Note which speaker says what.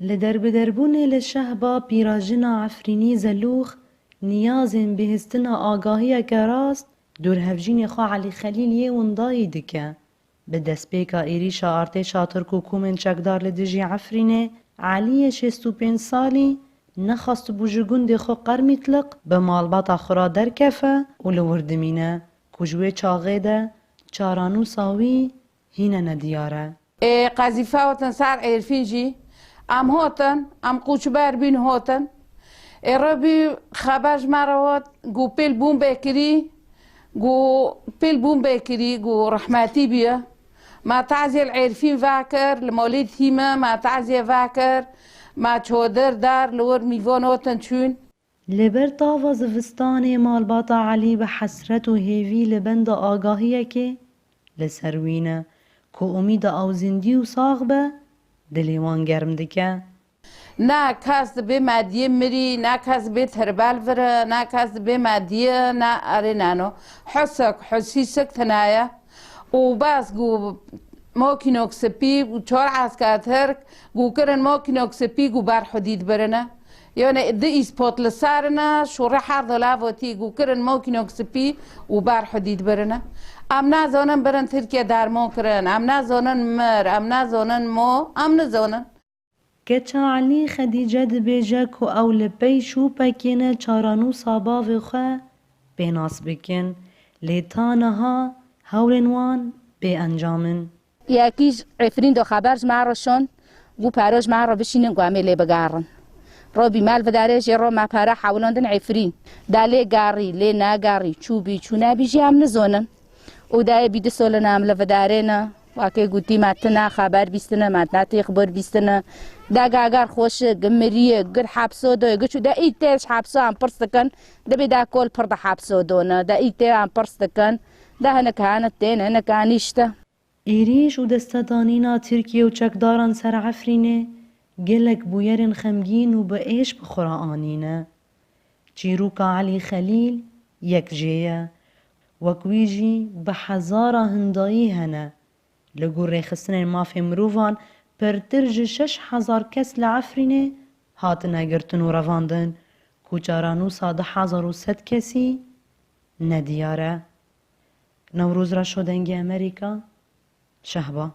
Speaker 1: لدرب دربونه لشهبا پیراجنا عفرینی زلوخ نیازن بهستنا آگاهی که راست دور هفجین خواه علی خلیل یه وندایی دکه. به دست پیکا ایریشا ارتشا ترک و کومن چکدار لدجی عفرینه علی 65 سالی نخواست بوجگون خو قرمیتلق به مالباتا خورا در کفه و لوردمینه کجوه چاغه ده چارانو ساوی هینه ندیاره.
Speaker 2: قذیفه وطن سر عرفین جی ام هاتن ام قوچبر بین هاتن ربی خبرش مروات گو پیل بوم بکری گو رحمتی بیا ما تعزی العرفین واکر لمولید هیمه ما تعزی واکر ما چودر دار لور میوان هاتن چون
Speaker 1: لبر طاوة زفستاني مالباطا علي بحسرت و هيفي لبند آگاهیه که لسروینه که امید او زندی و ساغ به دلیوان گرم دکه.
Speaker 2: نه کس به مادیه مری نه کس به تربال وره نه کس به مادیه نه اره نانو حسیسک تنایا و بس گو ماکینوک سپی و چهار عسکر گو کرن ماکینوک سپی گو بر حدید برنه یعنی ده ایسپات لسارنا شوره هر دلاواتی گو کرن ماکینوک سپی و بر حدید برنه ام نزانن برن ترکیه درمان کرن ام نزانن مر ام نزانن ام نزانن
Speaker 1: که علی خدیجه دبیجه که او لپی شو پکینه چارانو صاباو خواه بیناس بکن لیتانها هولنوان به انجامن.
Speaker 3: یکیش عفرین دو خبرش معرشون گو پراش معرا بشینن گو عمله بگارن رو بیمال و دارش رو ما پرا حولاندن عفرین داله گاری لی نگاری چوبی چونه بیجی هم نزونن او دای بیده سولن عمله و دارن واقعی گویی متن خبر بیستن متن خبر بیستن داغ اگر خوش گمریه گر حبسو دو گچو دا ایتش حبسو ام پرستکن دا بیدا کول پر دا حبسو دونه دا ایت ام پرستکن دا هنکانت دین هنکانیشته.
Speaker 1: ایریش و دستدانینا ترکیه و چکداران سر عفرینه گلک بویرن خمگین و به ایش بخورا آنینه. چیروکا علی خلیل یک جیه وکویجی به هزارا هندایی هنه لگو ریخستن مافی مروفان پر ترج 6000 کس لعفرینه هاتن اگرتن و رواندن کوچارانو 1100 کسی ندیاره. نوروز را شدنگ امریکا شهبا